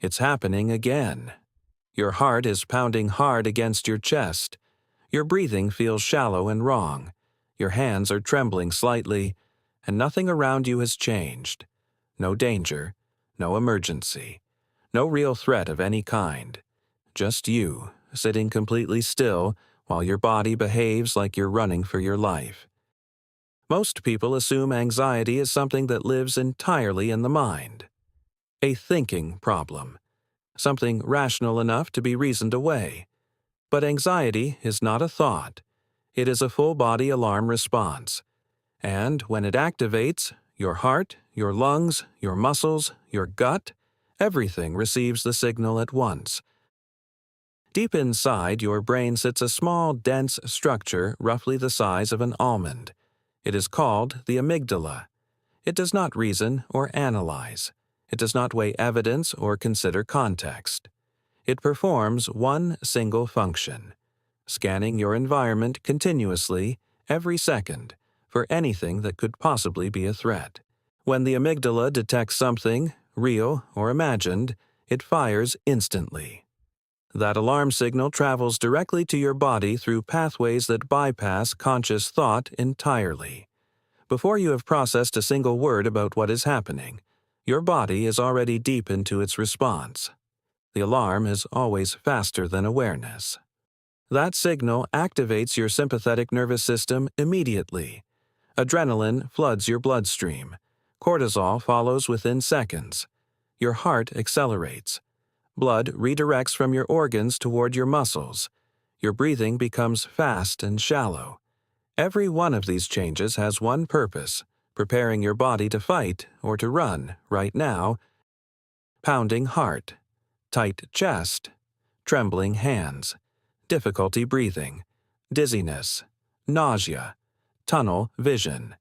It's happening again. Your heart is pounding hard against your chest. Your breathing feels shallow and wrong. Your hands are trembling slightly, and nothing around you has changed. No danger, no emergency, no real threat of any kind. Just you, sitting completely still while your body behaves like you're running for your life. Most people assume anxiety is something that lives entirely in the mind. A thinking problem, something rational enough to be reasoned away. But anxiety is not a thought. It is a full-body alarm response. And when it activates, your heart, your lungs, your muscles, your gut, everything receives the signal at once. Deep inside your brain sits a small, dense structure roughly the size of an almond. It is called the amygdala. It does not reason or analyze. It does not weigh evidence or consider context. It performs one single function: scanning your environment continuously, every second, for anything that could possibly be a threat. When the amygdala detects something, real or imagined, it fires instantly. That alarm signal travels directly to your body through pathways that bypass conscious thought entirely. Before you have processed a single word about what is happening, your body is already deep into its response. The alarm is always faster than awareness. That signal activates your sympathetic nervous system immediately. Adrenaline floods your bloodstream. Cortisol follows within seconds. Your heart accelerates. Blood redirects from your organs toward your muscles. Your breathing becomes fast and shallow. Every one of these changes has one purpose: preparing your body to fight or to run right now. Pounding heart, tight chest, trembling hands, difficulty breathing, dizziness, nausea, tunnel vision.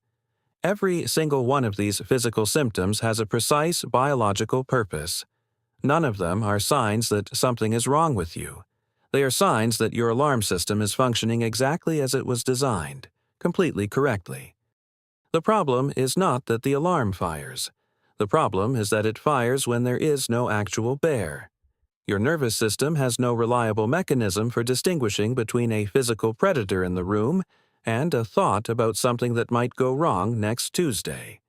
Every single one of these physical symptoms has a precise biological purpose. None of them are signs that something is wrong with you. They are signs that your alarm system is functioning exactly as it was designed, completely correctly. The problem is not that the alarm fires. The problem is that it fires when there is no actual bear. Your nervous system has no reliable mechanism for distinguishing between a physical predator in the room and a thought about something that might go wrong next Tuesday.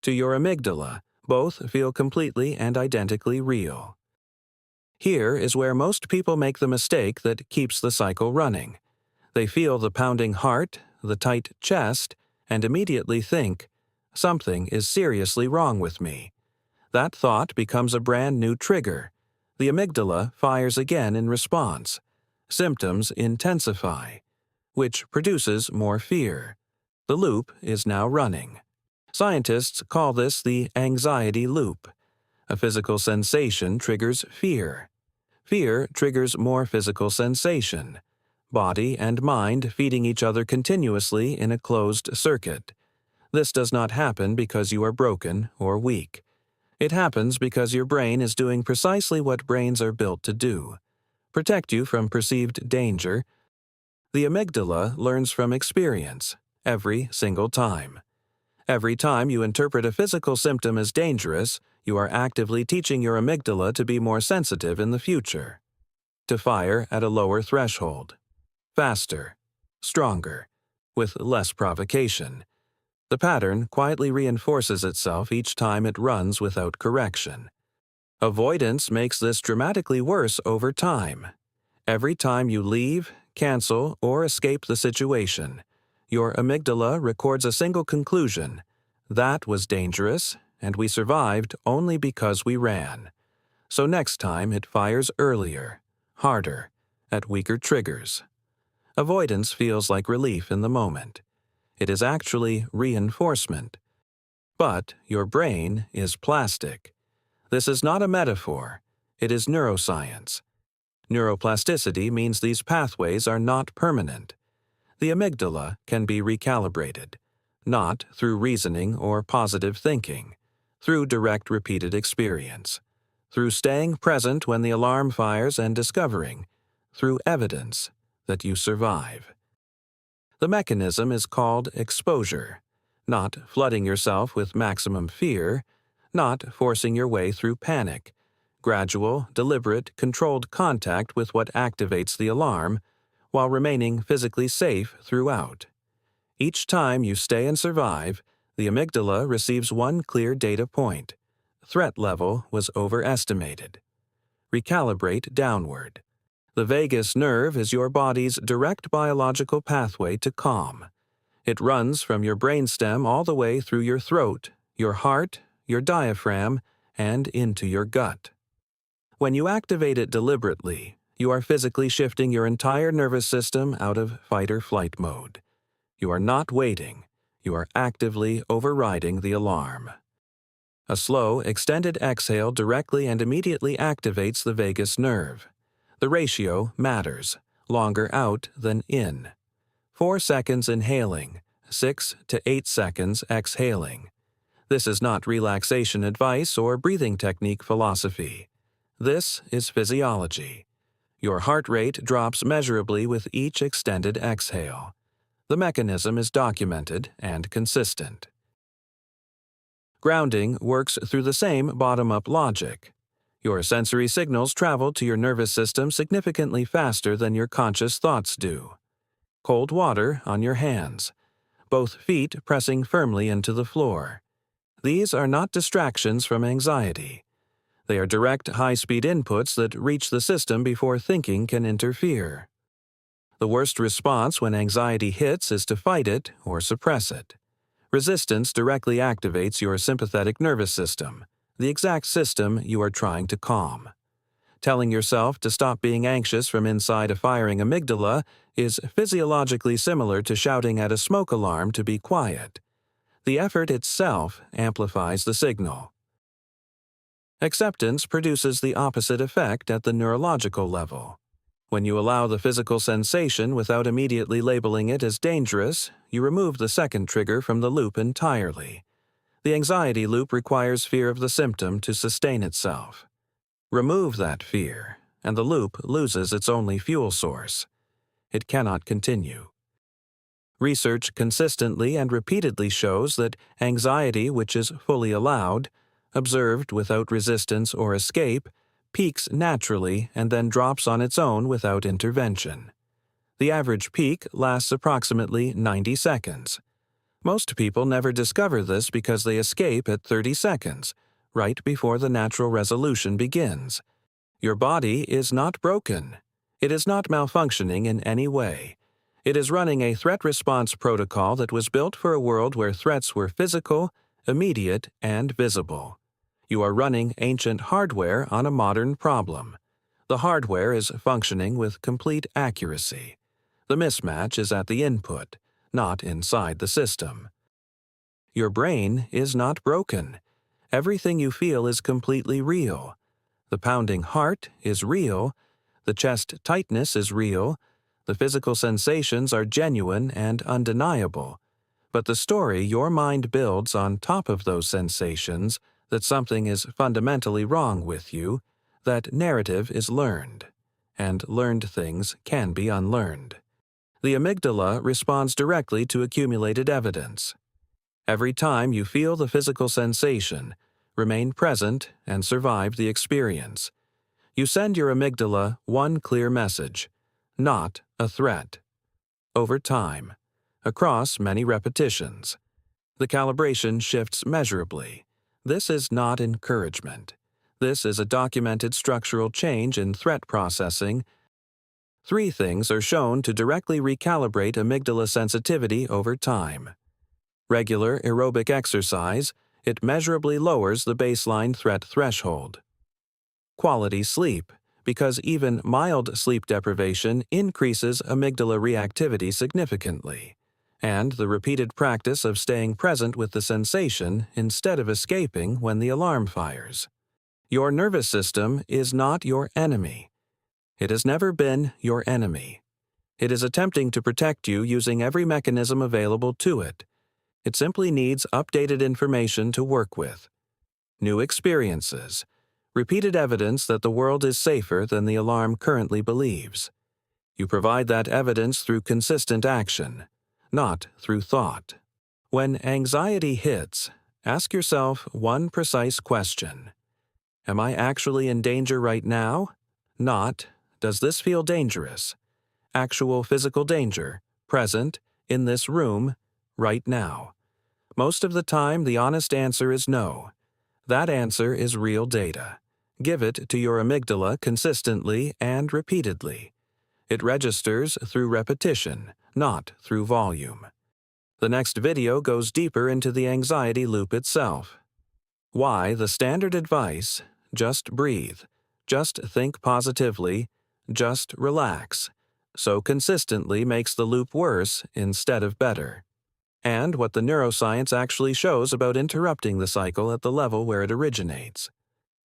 To your amygdala, both feel completely and identically real. Here is where most people make the mistake that keeps the cycle running. They feel the pounding heart, the tight chest, and immediately think, "Something is seriously wrong with me." That thought becomes a brand new trigger. The amygdala fires again in response. Symptoms intensify, which produces more fear. The loop is now running. Scientists call this the anxiety loop. A physical sensation triggers fear. Fear triggers more physical sensation. Body and mind feeding each other continuously in a closed circuit. This does not happen because you are broken or weak. It happens because your brain is doing precisely what brains are built to do: protect you from perceived danger. The amygdala learns from experience, every single time. Every time you interpret a physical symptom as dangerous, you are actively teaching your amygdala to be more sensitive in the future, to fire at a lower threshold, faster, stronger, with less provocation. The pattern quietly reinforces itself each time it runs without correction. Avoidance makes this dramatically worse over time. Every time you leave, cancel, or escape the situation, your amygdala records a single conclusion: that was dangerous, and we survived only because we ran. So next time it fires earlier, harder, at weaker triggers. Avoidance feels like relief in the moment. It is actually reinforcement. But your brain is plastic. This is not a metaphor. It is neuroscience. Neuroplasticity means these pathways are not permanent. The amygdala can be recalibrated, not through reasoning or positive thinking, through direct repeated experience, through staying present when the alarm fires and discovering, through evidence, that you survive. The mechanism is called exposure, not flooding yourself with maximum fear, not forcing your way through panic, gradual, deliberate, controlled contact with what activates the alarm, while remaining physically safe throughout. Each time you stay and survive, the amygdala receives one clear data point. Threat level was overestimated. Recalibrate downward. The vagus nerve is your body's direct biological pathway to calm. It runs from your brainstem all the way through your throat, your heart, your diaphragm, and into your gut. When you activate it deliberately, you are physically shifting your entire nervous system out of fight-or-flight mode. You are not waiting. You are actively overriding the alarm. A slow, extended exhale directly and immediately activates the vagus nerve. The ratio matters, longer out than in. 4 seconds inhaling, 6 to 8 seconds exhaling. This is not relaxation advice or breathing technique philosophy. This is physiology. Your heart rate drops measurably with each extended exhale. The mechanism is documented and consistent. Grounding works through the same bottom-up logic. Your sensory signals travel to your nervous system significantly faster than your conscious thoughts do. Cold water on your hands, both feet pressing firmly into the floor. These are not distractions from anxiety. They are direct, high-speed inputs that reach the system before thinking can interfere. The worst response when anxiety hits is to fight it or suppress it. Resistance directly activates your sympathetic nervous system, the exact system you are trying to calm. Telling yourself to stop being anxious from inside a firing amygdala is physiologically similar to shouting at a smoke alarm to be quiet. The effort itself amplifies the signal. Acceptance produces the opposite effect at the neurological level. When you allow the physical sensation without immediately labeling it as dangerous, you remove the second trigger from the loop entirely. The anxiety loop requires fear of the symptom to sustain itself. Remove that fear, and the loop loses its only fuel source. It cannot continue. Research consistently and repeatedly shows that anxiety which is fully allowed, observed without resistance or escape, peaks naturally and then drops on its own without intervention. The average peak lasts approximately 90 seconds. Most people never discover this because they escape at 30 seconds, right before the natural resolution begins. Your body is not broken. It is not malfunctioning in any way. It is running a threat response protocol that was built for a world where threats were physical, immediate, and visible. You are running ancient hardware on a modern problem. The hardware is functioning with complete accuracy. The mismatch is at the input, not inside the system. Your brain is not broken. Everything you feel is completely real. The pounding heart is real. The chest tightness is real. The physical sensations are genuine and undeniable. But the story your mind builds on top of those sensations, that something is fundamentally wrong with you, that narrative is learned. And learned things can be unlearned. The amygdala responds directly to accumulated evidence. Every time you feel the physical sensation, remain present and survive the experience. You send your amygdala one clear message: not a threat. Over time, across many repetitions, the calibration shifts measurably. This is not encouragement. This is a documented structural change in threat processing. 3 things are shown to directly recalibrate amygdala sensitivity over time. Regular aerobic exercise, it measurably lowers the baseline threat threshold. Quality sleep, because even mild sleep deprivation increases amygdala reactivity significantly. And the repeated practice of staying present with the sensation instead of escaping when the alarm fires. Your nervous system is not your enemy. It has never been your enemy. It is attempting to protect you using every mechanism available to it. It simply needs updated information to work with. New experiences. Repeated evidence that the world is safer than the alarm currently believes. You provide that evidence through consistent action, not through thought. When anxiety hits, ask yourself one precise question: Am I actually in danger right now? Not, does this feel dangerous? Actual physical danger, present, in this room, right now. Most of the time, the honest answer is no. That answer is real data. Give it to your amygdala consistently and repeatedly. It registers through repetition, not through volume. The next video goes deeper into the anxiety loop itself. Why the standard advice, just breathe, just think positively, just relax, so consistently makes the loop worse instead of better. And what the neuroscience actually shows about interrupting the cycle at the level where it originates.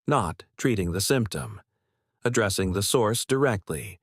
Not treating the symptom. Addressing the source directly,